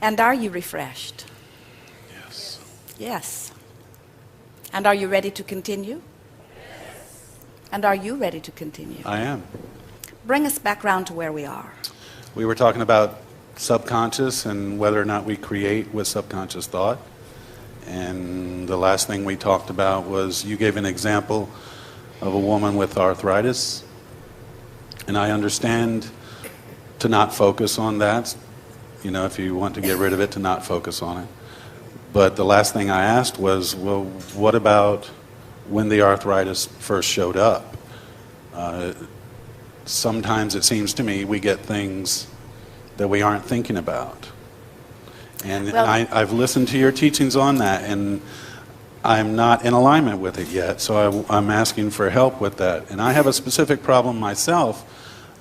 And are you refreshed? Yes. Yes. And are you ready to continue? Yes. And are you ready to continue? I am. Bring us back round to where we are. We were talking about subconscious and whether or not we create with subconscious thought. And the last thing we talked about was you gave an example of a woman with arthritis. And I understand to not focus on that. You know, if you want to get rid of it, to not focus on it. But the last thing I asked was, well, what about when the arthritis first showed up? Sometimes it seems to me we get things that we aren't thinking about. And I've listened to your teachings on that, and I'm not in alignment with it yet, so I'm asking for help with that. And I have a specific problem myself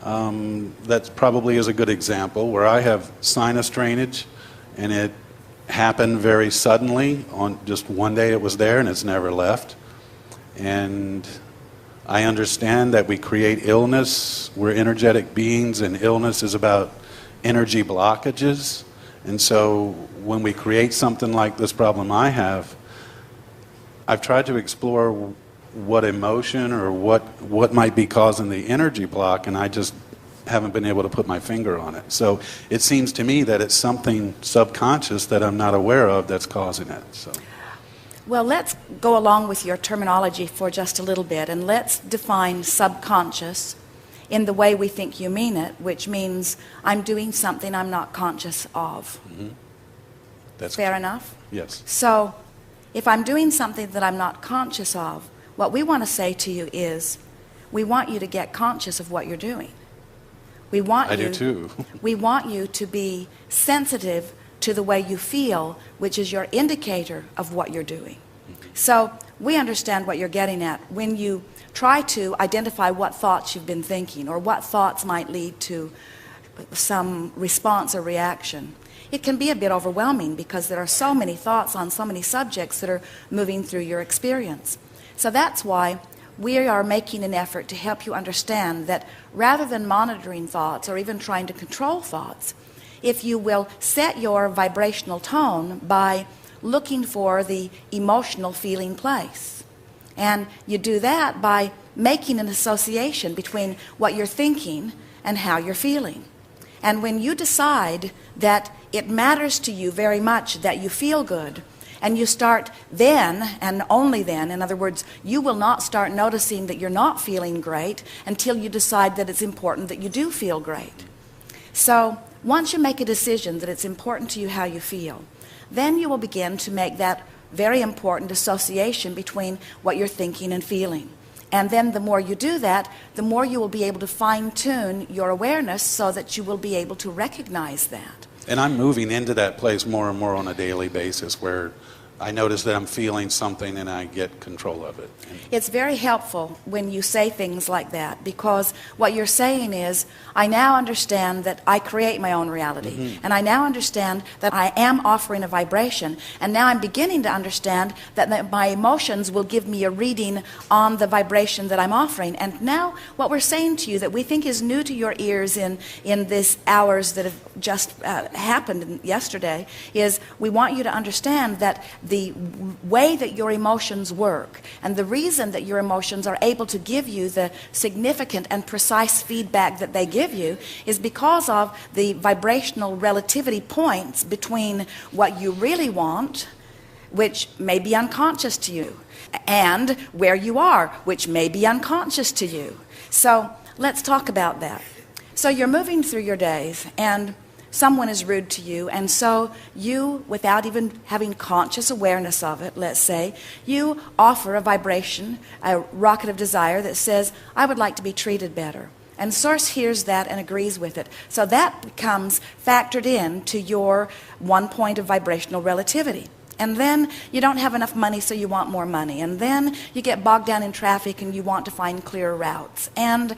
that probably is a good example, where I have sinus drainage, and it happened very suddenly. On just one day it was there, and it's never left. And I understand that we create illness. We're energetic beings, and illness is about energy blockages. And so when we create something like this problem I have, I've tried to explore what emotion or what might be causing the energy block, and I just haven't been able to put my finger on it. So it seems to me that it's something subconscious that I'm not aware of that's causing it. So. Well, let's go along with your terminology for just a little bit, and let's define subconscious in the way we think you mean it, which means I'm doing something I'm not conscious of. Mm-hmm. That's fair enough? Yes. So if I'm doing something that I'm not conscious of, what we want to say to you is, we want you to get conscious of what you're doing. We want I do too. We want you to be sensitive to the way you feel, which is your indicator of what you're doing. So we understand what you're getting at. When you try to identify what thoughts you've been thinking or what thoughts might lead to some response or reaction, it can be a bit overwhelming because there are so many thoughts on so many subjects that are moving through your experience. So that's why we are making an effort to help you understand that rather than monitoring thoughts or even trying to control thoughts, if you will set your vibrational tone by looking for the emotional feeling place. And you do that by making an association between what you're thinking and how you're feeling. And when you decide that it matters to you very much that you feel good, and you start then and only then, in other words, you will not start noticing that you're not feeling great until you decide that it's important that you do feel great. So once you make a decision that it's important to you how you feel, then you will begin to make that very important association between what you're thinking and feeling. And then the more you do that, the more you will be able to fine-tune your awareness so that you will be able to recognize that. And I'm moving into that place more and more on a daily basis where I notice that I'm feeling something and I get control of it. It's very helpful when you say things like that, because what you're saying is, I now understand that I create my own reality. Mm-hmm. And I now understand that I am offering a vibration. And now I'm beginning to understand that my emotions will give me a reading on the vibration that I'm offering. And now what we're saying to you that we think is new to your ears in these hours that have just happened yesterday is we want you to understand that the way that your emotions work and the reason that your emotions are able to give you the significant and precise feedback that they give you is because of the vibrational relativity points between what you really want, which may be unconscious to you, and where you are, which may be unconscious to you. So let's talk about that. So you're moving through your days and someone is rude to you, and so you, without even having conscious awareness of it, let's say, you offer a vibration, a rocket of desire that says, I would like to be treated better. And Source hears that and agrees with it. So that becomes factored in to your 1 point of vibrational relativity. And then you don't have enough money, so you want more money. And then you get bogged down in traffic and you want to find clearer routes. And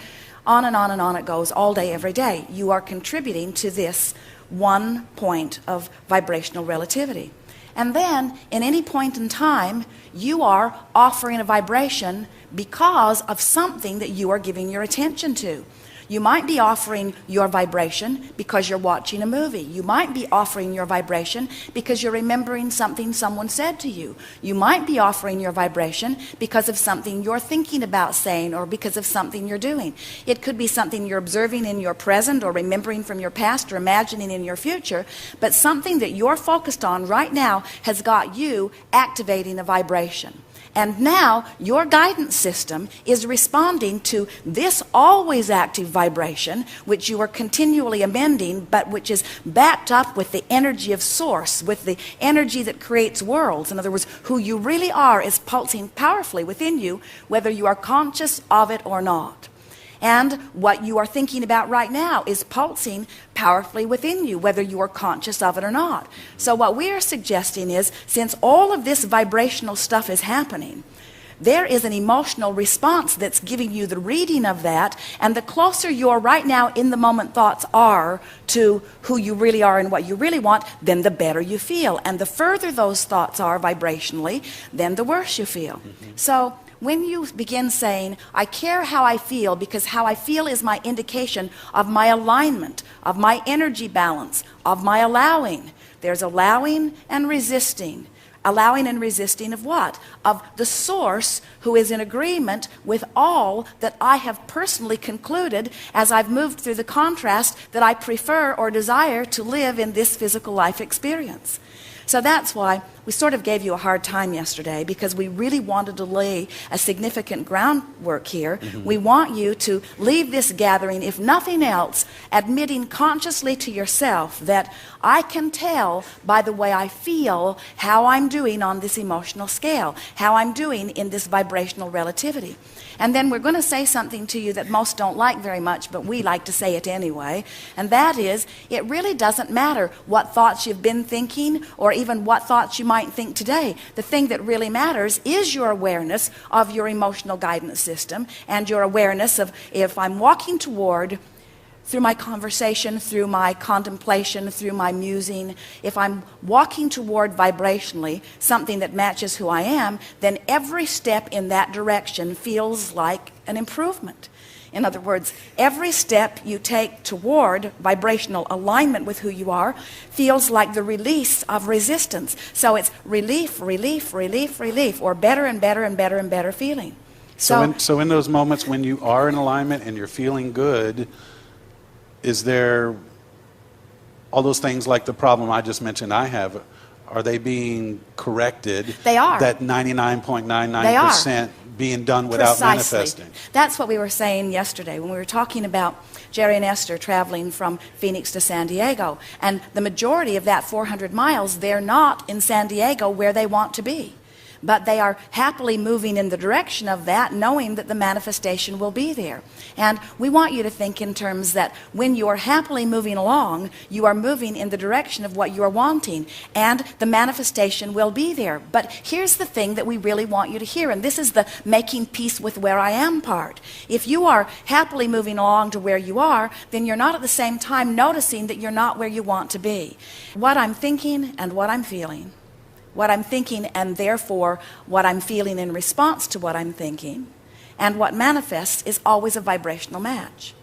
on and on and on it goes all day, every day. You are contributing to this 1 point of vibrational relativity. And then, in any point in time, you are offering a vibration because of something that you are giving your attention to. You might be offering your vibration because you're watching a movie. You might be offering your vibration because you're remembering something someone said to you. You might be offering your vibration because of something you're thinking about saying or because of something you're doing. It could be something you're observing in your present or remembering from your past or imagining in your future, but something that you're focused on right now has got you activating a vibration. And now your guidance system is responding to this always active vibration, which you are continually amending, but which is backed up with the energy of source, with the energy that creates worlds. In other words, who you really are is pulsing powerfully within you, whether you are conscious of it or not. And what you are thinking about right now is pulsing powerfully within you, whether you are conscious of it or not. So what we are suggesting is, since all of this vibrational stuff is happening, there is an emotional response that's giving you the reading of that, and the closer your right now in the moment thoughts are to who you really are and what you really want, then the better you feel. And the further those thoughts are vibrationally, then the worse you feel. So when you begin saying, I care how I feel because how I feel is my indication of my alignment, of my energy balance, of my allowing. There's allowing and resisting. Allowing and resisting of what? Of the source who is in agreement with all that I have personally concluded as I've moved through the contrast that I prefer or desire to live in this physical life experience. So that's why we sort of gave you a hard time yesterday, because we really wanted to lay a significant groundwork here. We want you to leave this gathering, if nothing else, admitting consciously to yourself that I can tell by the way I feel how I'm doing on this emotional scale, how I'm doing in this vibrational relativity. And then we're going to say something to you that most don't like very much, but we like to say it anyway. And that is, it really doesn't matter what thoughts you've been thinking or even what thoughts you might think today. The thing that really matters is your awareness of your emotional guidance system and your awareness of, if I'm walking toward, through my conversation, through my contemplation, through my musing, if I'm walking toward vibrationally something that matches who I am, then every step in that direction feels like an improvement. In other words, every step you take toward vibrational alignment with who you are feels like the release of resistance. So it's relief, relief, relief, relief, or better and better and better and better feeling. So in those moments when you are in alignment and you're feeling good, is there all those things like the problem I just mentioned I have, are they being corrected? They are. That 99.99% being done without Precisely. Manifesting. That's what we were saying yesterday when we were talking about Jerry and Esther traveling from Phoenix to San Diego. And the majority of that 400 miles, they're not in San Diego where they want to be. But they are happily moving in the direction of that, knowing that the manifestation will be there. And we want you to think in terms that when you are happily moving along, you are moving in the direction of what you are wanting, and the manifestation will be there. But here's the thing that we really want you to hear, and this is the making peace with where I am part. If you are happily moving along to where you are, then you're not at the same time noticing that you're not where you want to be. What I'm thinking and what I'm feeling. What I'm thinking and therefore what I'm feeling in response to what I'm thinking, and what manifests is always a vibrational match.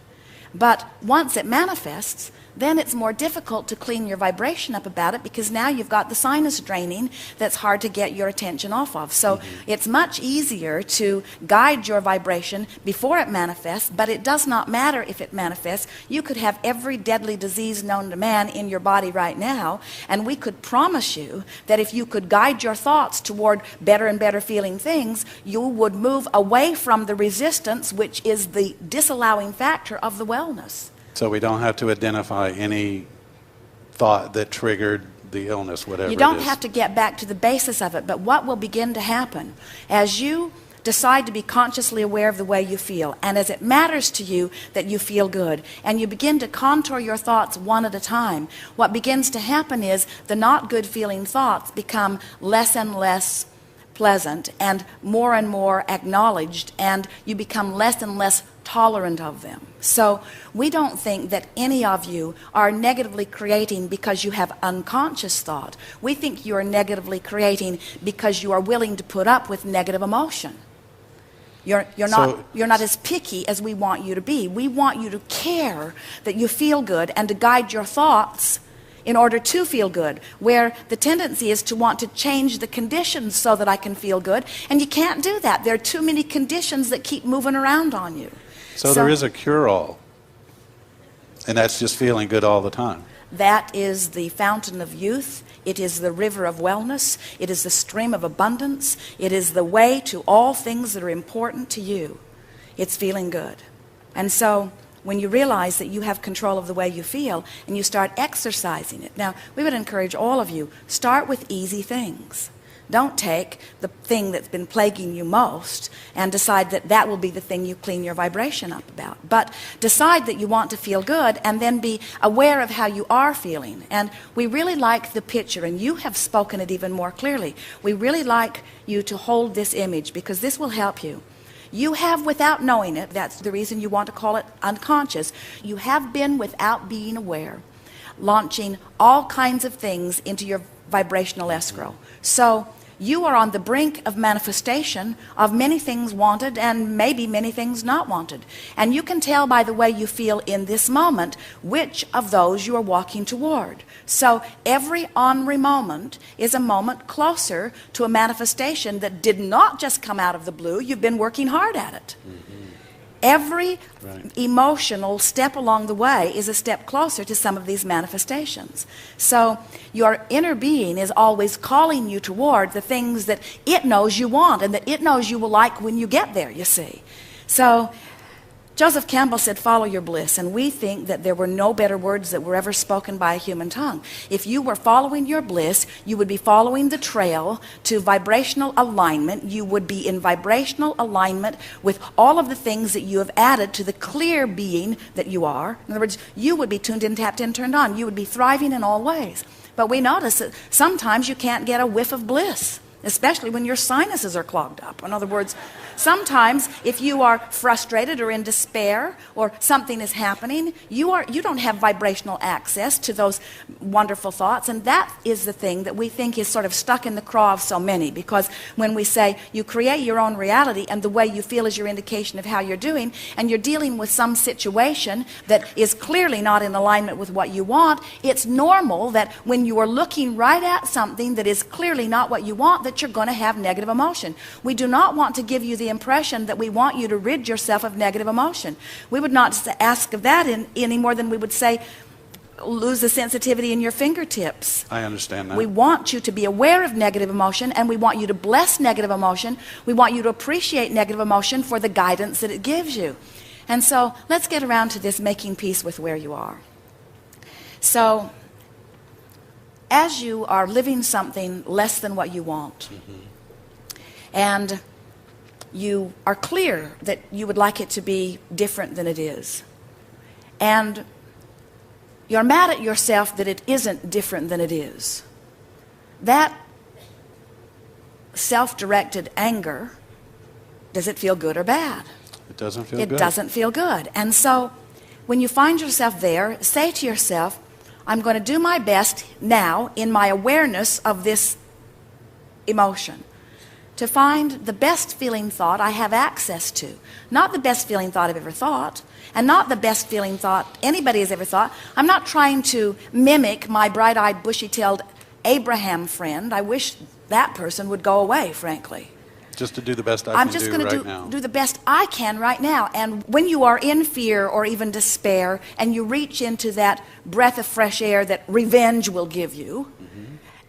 But once it manifests, then it's more difficult to clean your vibration up about it, because now you've got the sinus draining that's hard to get your attention off of. So it's much easier to guide your vibration before it manifests, but it does not matter if it manifests. You could have every deadly disease known to man in your body right now, and we could promise you that if you could guide your thoughts toward better and better feeling things, you would move away from the resistance, which is the disallowing factor of the wellness. So we don't have to identify any thought that triggered the illness, whatever it is. You don't have to get back to the basis of it, but what will begin to happen as you decide to be consciously aware of the way you feel, and as it matters to you that you feel good, and you begin to contour your thoughts one at a time, what begins to happen is the not good feeling thoughts become less and less pleasant and more acknowledged, and you become less and less tolerant of them. So we don't think that any of you are negatively creating because you have unconscious thought. We think you are negatively creating because you are willing to put up with negative emotion. You're not as picky as we want you to be. We want you to care that you feel good and to guide your thoughts in order to feel good, where the tendency is to want to change the conditions so that I can feel good, and you can't do that. There are too many conditions that keep moving around on you. So there is a cure-all, and that's just feeling good all the time. That is the fountain of youth. It is the river of wellness. It is the stream of abundance. It is the way to all things that are important to you. It's feeling good. And so when you realize that you have control of the way you feel and you start exercising it. Now, we would encourage all of you, start with easy things. Don't take the thing that's been plaguing you most and decide that that will be the thing you clean your vibration up about. But decide that you want to feel good and then be aware of how you are feeling. And we really like the picture, and you have spoken it even more clearly. We really like you to hold this image because this will help you. You have, without knowing it, that's the reason you want to call it unconscious, you have been, without being aware, launching all kinds of things into your vibrational escrow. So you are on the brink of manifestation of many things wanted and maybe many things not wanted. And you can tell by the way you feel in this moment which of those you are walking toward. So every ornery moment is a moment closer to a manifestation that did not just come out of the blue. You've been working hard at it. Every emotional step along the way is a step closer to some of these manifestations. So your inner being is always calling you toward the things that it knows you want and that it knows you will like when you get there, you see. So Joseph Campbell said, follow your bliss, and we think that there were no better words that were ever spoken by a human tongue. If you were following your bliss, you would be following the trail to vibrational alignment. You would be in vibrational alignment with all of the things that you have added to the clear being that you are. In other words, you would be tuned in, tapped in, turned on. You would be thriving in all ways. But we notice that sometimes you can't get a whiff of bliss, especially when your sinuses are clogged up. In other words, sometimes if you are frustrated or in despair or something is happening, you don't have vibrational access to those wonderful thoughts, and that is the thing that we think is sort of stuck in the craw of so many, because when we say you create your own reality and the way you feel is your indication of how you're doing, and you're dealing with some situation that is clearly not in alignment with what you want, it's normal that when you are looking right at something that is clearly not what you want, that you're going to have negative emotion. We do not want to give you the impression that we want you to rid yourself of negative emotion. We would not ask of that any more than we would say lose the sensitivity in your fingertips. I understand that. We want you to be aware of negative emotion, and we want you to bless negative emotion. We want you to appreciate negative emotion for the guidance that it gives you. And so let's get around to this making peace with where you are. So as you are living something less than what you want, and you are clear that you would like it to be different than it is, and you're mad at yourself that it isn't different than it is, that self-directed anger, does it feel good or bad? It doesn't feel good. It doesn't feel good. And so when you find yourself there, say to yourself, I'm going to do my best now in my awareness of this emotion to find the best feeling thought I have access to. Not the best feeling thought I've ever thought, and not the best feeling thought anybody has ever thought. I'm not trying to mimic my bright-eyed, bushy-tailed Abraham friend. I wish that person would go away, frankly. Just to do the best I I'm can just do going right to now. do the best I can right now. And when you are in fear or even despair, and you reach into that breath of fresh air that revenge will give you,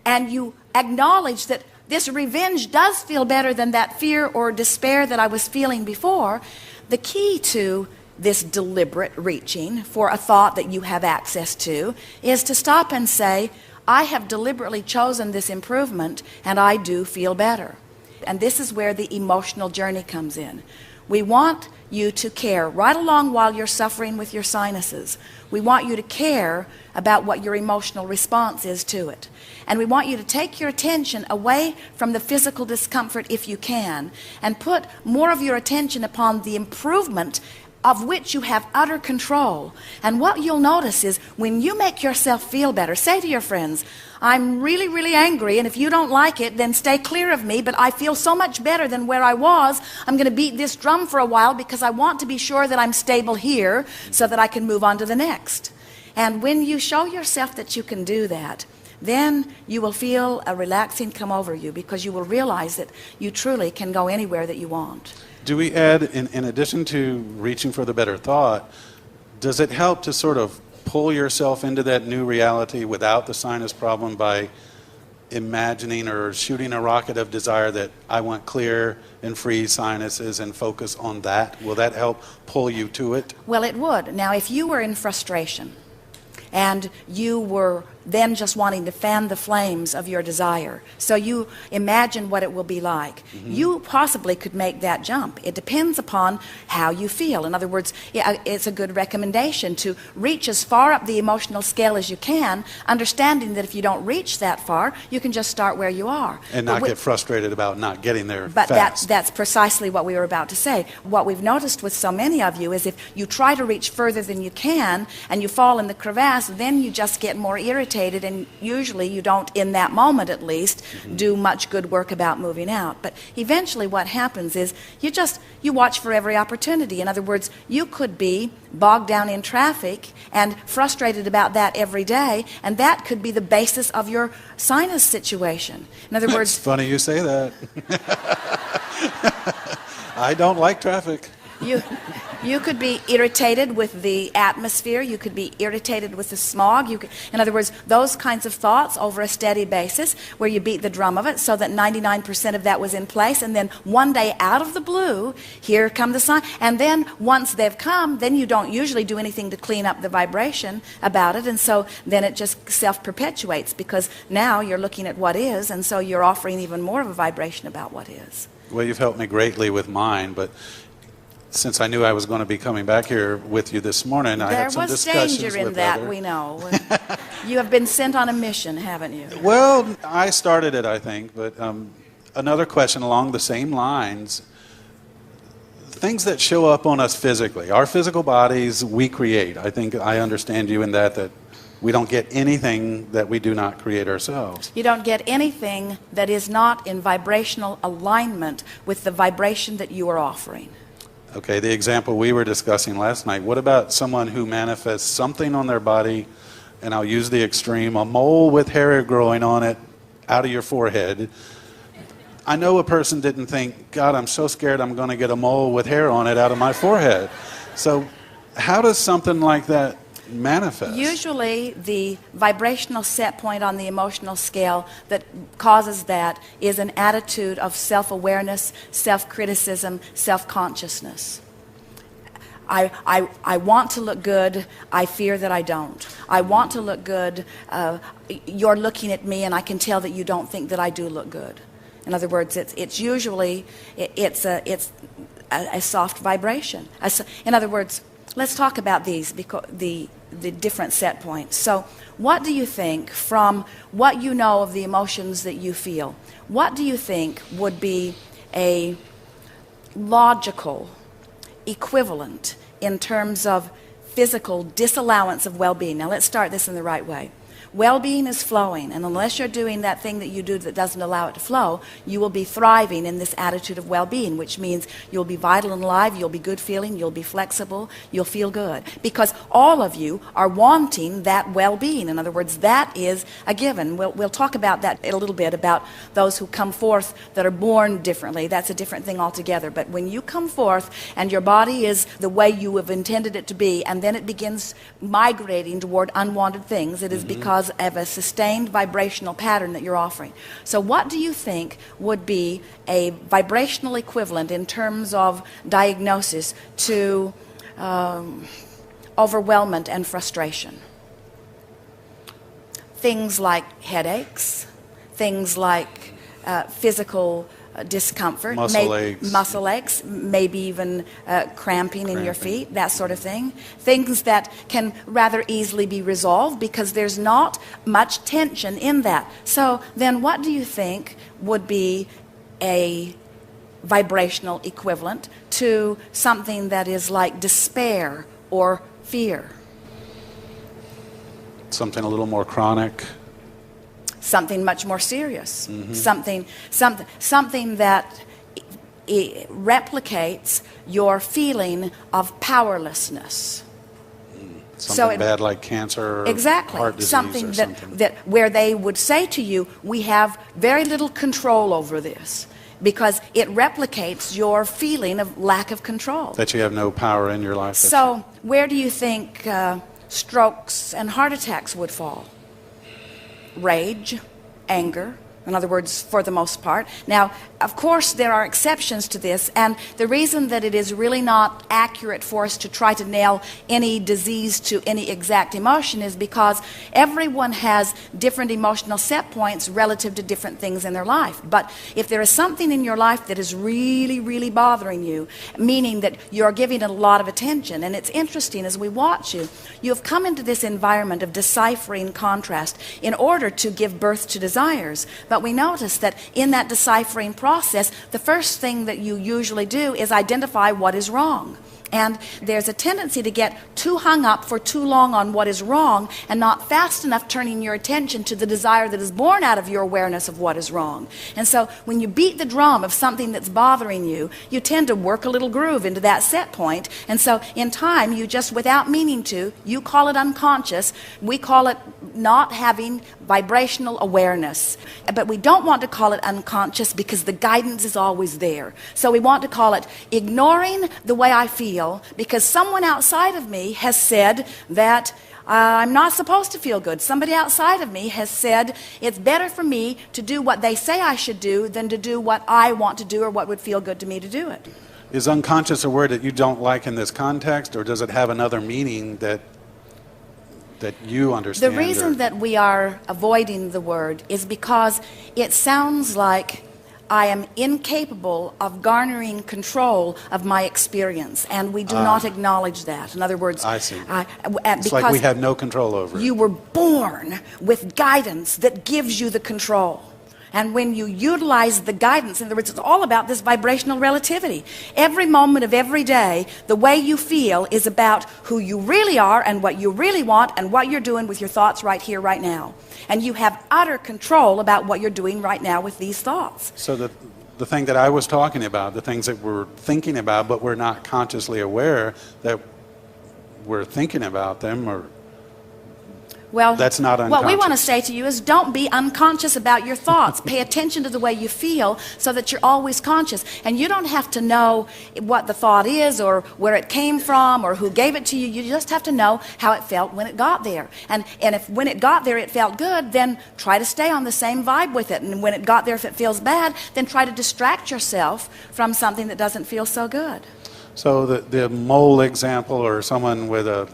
and you acknowledge that this revenge does feel better than that fear or despair that I was feeling before, the key to this deliberate reaching for a thought that you have access to is to stop and say, I have deliberately chosen this improvement, and I do feel better. And this is where the emotional journey comes in. We want you to care right along while you're suffering with your sinuses. We want you to care about what your emotional response is to it. And we want you to take your attention away from the physical discomfort if you can, and put more of your attention upon the improvement of which you have utter control. And what you'll notice is when you make yourself feel better, say to your friends, I'm really, really angry, and if you don't like it, then stay clear of me, but I feel so much better than where I was. I'm going to beat this drum for a while because I want to be sure that I'm stable here so that I can move on to the next. And when you show yourself that you can do that, then you will feel a relaxing come over you because you will realize that you truly can go anywhere that you want. Do we add, in addition to reaching for the better thought, does it help to sort of pull yourself into that new reality without the sinus problem by imagining or shooting a rocket of desire that I want clear and free sinuses and focus on that? Will that help pull you to it? Well, it would. Now, if you were in frustration and you were then just wanting to fan the flames of your desire, so you imagine what it will be like, you possibly could make that jump. It depends upon how you feel. In other words, it's a good recommendation to reach as far up the emotional scale as you can, understanding that if you don't reach that far, you can just start where you are. And not get frustrated about not getting there but fast. That's precisely what we were about to say. What we've noticed with so many of you is if you try to reach further than you can and you fall in the crevasse, then you just get more irritated, and usually you don't, in that moment at least, do much good work about moving out. But eventually what happens is you watch for every opportunity. In other words, you could be bogged down in traffic and frustrated about that every day, and that could be the basis of your sinus situation. In other words, it's funny you say that. I don't like traffic. You could be irritated with the atmosphere. You could be irritated with the smog. In other words, those kinds of thoughts over a steady basis where you beat the drum of it so that 99% of that was in place, and then one day out of the blue, here come the sign. And then once they've come, then you don't usually do anything to clean up the vibration about it, and so then it just self-perpetuates because now you're looking at what is, and so you're offering even more of a vibration about what is. Well, you've helped me greatly with mine, but since I knew I was going to be coming back here with you this morning, I had some discussions with There was danger in that, we know. You have been sent on a mission, haven't you? Well, I started it, I think, but another question along the same lines. Things that show up on us physically. Our physical bodies, we create. I think I understand you in that we don't get anything that we do not create ourselves. You don't get anything that is not in vibrational alignment with the vibration that you are offering. Okay, the example we were discussing last night, what about someone who manifests something on their body, and I'll use the extreme, a mole with hair growing on it out of your forehead. I know a person didn't think, God, I'm so scared I'm going to get a mole with hair on it out of my forehead. So how does something like that manifest? Usually the vibrational set point on the emotional scale that causes that is an attitude of self-awareness, self-criticism, self-consciousness. I want to look good, I fear that I don't. I want to look good, you're looking at me and I can tell that you don't think that I do look good. In other words, it's usually a soft vibration. In other words, let's talk about these, because the different set points. So what do you think, from what you know of the emotions that you feel, what do you think would be a logical equivalent in terms of physical disallowance of well-being? Now let's start this in the right way. Well-being is flowing, and unless you're doing that thing that you do that doesn't allow it to flow, you will be thriving in this attitude of well-being, which means you'll be vital and alive, you'll be good feeling, you'll be flexible, you'll feel good. Because all of you are wanting that well-being. In other words, that is a given. We'll talk about that in a little bit, about those who come forth that are born differently. That's a different thing altogether. But when you come forth and your body is the way you have intended it to be, and then it begins migrating toward unwanted things, it is because of a sustained vibrational pattern that you're offering. So what do you think would be a vibrational equivalent in terms of diagnosis to overwhelmment and frustration? Things like headaches, things like physical discomfort, muscle aches, maybe even cramping in your feet, that sort of thing. Things that can rather easily be resolved because there's not much tension in that. So then what do you think would be a vibrational equivalent to something that is like despair or fear. Something a little more chronic. Something much more serious. Something that replicates your feeling of powerlessness. Something bad like cancer or exactly. heart disease Something or something. that where they would say to you, we have very little control over this, because it replicates your feeling of lack of control. That you have no power in your life. So where do you think strokes and heart attacks would fall? Rage, anger, in other words, for the most part. Now, of course, there are exceptions to this, and the reason that it is really not accurate for us to try to nail any disease to any exact emotion is because everyone has different emotional set points relative to different things in their life. But if there is something in your life that is really, really bothering you, meaning that you're giving it a lot of attention, and it's interesting as we watch you, you have come into this environment of deciphering contrast in order to give birth to desires. But we notice that in that deciphering process, the first thing that you usually do is identify what is wrong. And there's a tendency to get too hung up for too long on what is wrong and not fast enough turning your attention to the desire that is born out of your awareness of what is wrong. And so when you beat the drum of something that's bothering you, you tend to work a little groove into that set point. And so in time, you just, without meaning to, you call it unconscious. We call it not having vibrational awareness. But we don't want to call it unconscious because the guidance is always there. So we want to call it ignoring the way I feel, because someone outside of me has said that I'm not supposed to feel good. Somebody outside of me has said it's better for me to do what they say I should do than to do what I want to do or what would feel good to me to do it. Is unconscious a word that you don't like in this context, or does it have another meaning that you understand? The reason that we are avoiding the word is because it sounds like I am incapable of garnering control of my experience, and we do not acknowledge that. In other words, I see. It's like we have no control over it. You were born with guidance that gives you the control. And when you utilize the guidance, in other words, it's all about this vibrational relativity. Every moment of every day, the way you feel is about who you really are and what you really want and what you're doing with your thoughts right here, right now. And you have utter control about what you're doing right now with these thoughts. So the thing that I was talking about, the things that we're thinking about, but we're not consciously aware that we're thinking about them, or well, that's not unconscious. What we want to say to you is don't be unconscious about your thoughts. Pay attention to the way you feel so that you're always conscious. And you don't have to know what the thought is or where it came from or who gave it to you. You just have to know how it felt when it got there. And if when it got there it felt good, then try to stay on the same vibe with it. And when it got there, if it feels bad, then try to distract yourself from something that doesn't feel so good. So the mole example, or someone with a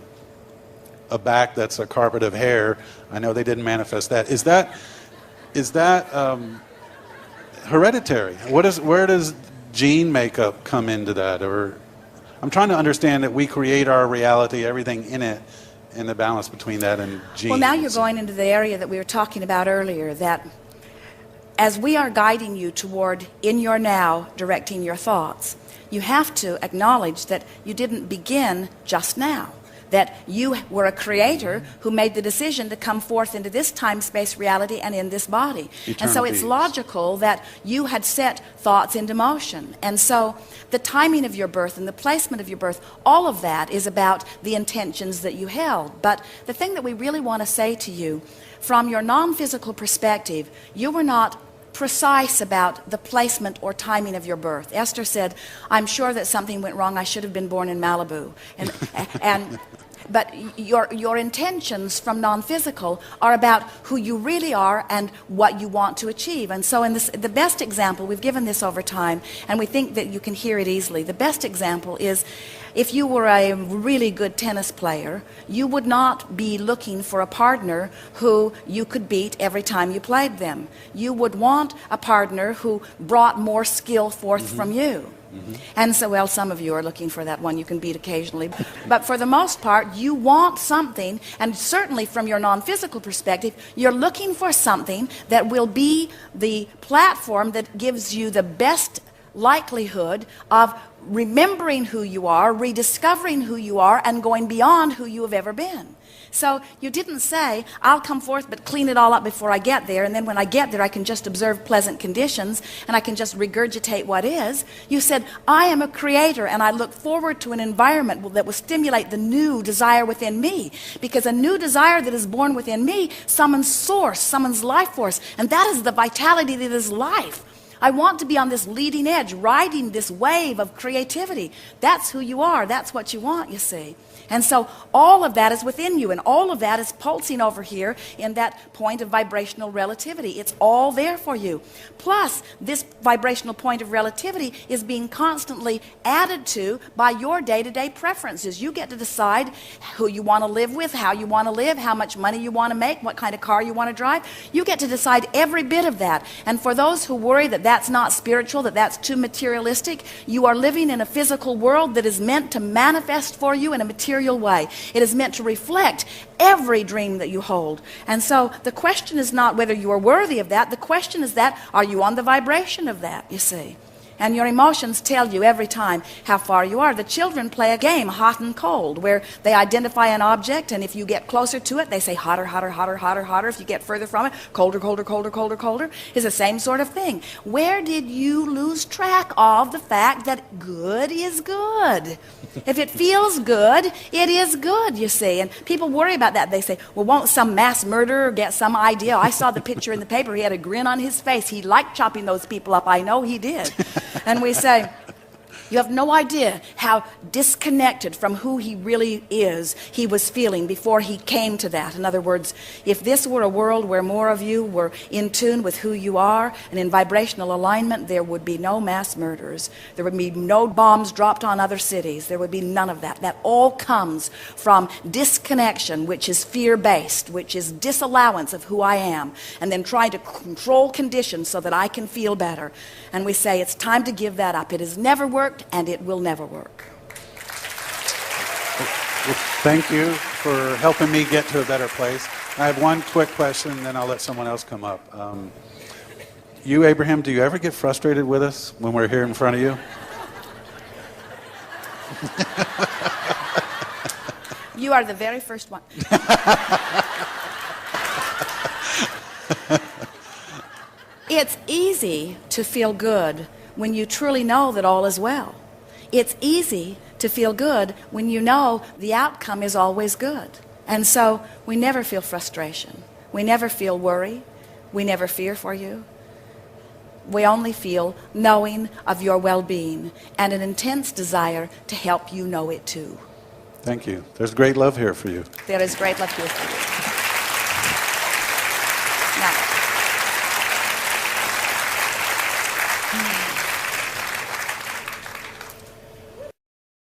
back that's a carpet of hair, I know they didn't manifest that. Is that hereditary? Where does gene makeup come into that? Or I'm trying to understand that we create our reality, everything in it, and the balance between that and genes. Well, now you're going into the area that we were talking about earlier, that as we are guiding you toward in your now, directing your thoughts, you have to acknowledge that you didn't begin just now. That you were a creator who made the decision to come forth into this time-space reality and in this body. And so it's logical that you had set thoughts into motion. And so the timing of your birth and the placement of your birth, all of that is about the intentions that you held. But the thing that we really want to say to you, from your non-physical perspective, you were not precise about the placement or timing of your birth. Esther said, I'm sure that something went wrong. I should have been born in Malibu. But your intentions from non-physical are about who you really are and what you want to achieve. And so in the best example, we've given this over time, and we think that you can hear it easily. The best example is if you were a really good tennis player, you would not be looking for a partner who you could beat every time you played them. You would want a partner who brought more skill forth from you. And so, well, some of you are looking for that one you can beat occasionally. But for the most part, you want something, and certainly from your non-physical perspective, you're looking for something that will be the platform that gives you the best likelihood of remembering who you are, rediscovering who you are, and going beyond who you have ever been. So you didn't say, I'll come forth but clean it all up before I get there, and then when I get there I can just observe pleasant conditions and I can just regurgitate what is. You said, I am a creator and I look forward to an environment that will stimulate the new desire within me, because a new desire that is born within me summons source, summons life force, and that is the vitality that is life. I want to be on this leading edge, riding this wave of creativity. That's who you are. That's what you want, you see. And so all of that is within you, and all of that is pulsing over here in that point of vibrational relativity. It's all there for you. Plus, this vibrational point of relativity is being constantly added to by your day-to-day preferences. You get to decide who you want to live with, how you want to live, how much money you want to make, what kind of car you want to drive. You get to decide every bit of that. And for those who worry that that's not spiritual, that that's too materialistic, you are living in a physical world that is meant to manifest for you in a material way. It is meant to reflect every dream that you hold. And so the question is not whether you are worthy of that. The question is that, are you on the vibration of that, you see? And your emotions tell you every time how far you are. The children play a game, hot and cold, where they identify an object, and if you get closer to it, they say hotter, hotter, hotter, hotter, hotter. If you get further from it, colder, colder, colder, colder, colder. It's the same sort of thing. Where did you lose track of the fact that good is good? If it feels good, it is good, you see. And people worry about that. They say, well, won't some mass murderer get some idea? I saw the picture in the paper. He had a grin on his face. He liked chopping those people up. I know he did. And we say, you have no idea how disconnected from who he really is he was feeling before he came to that. In other words, if this were a world where more of you were in tune with who you are and in vibrational alignment, there would be no mass murders. There would be no bombs dropped on other cities. There would be none of that. That all comes from disconnection, which is fear-based, which is disallowance of who I am, and then trying to control conditions so that I can feel better. And we say it's time to give that up. It has never worked, and it will never work. Well, thank you for helping me get to a better place. I have one quick question, and then I'll let someone else come up. You, Abraham, do you ever get frustrated with us when we're here in front of you? You are the very first one. It's easy to feel good when you truly know that all is well. It's easy to feel good when you know the outcome is always good. And so we never feel frustration. We never feel worry. We never fear for you. We only feel knowing of your well-being and an intense desire to help you know it too. Thank you. There's great love here for you. There is great love here for you.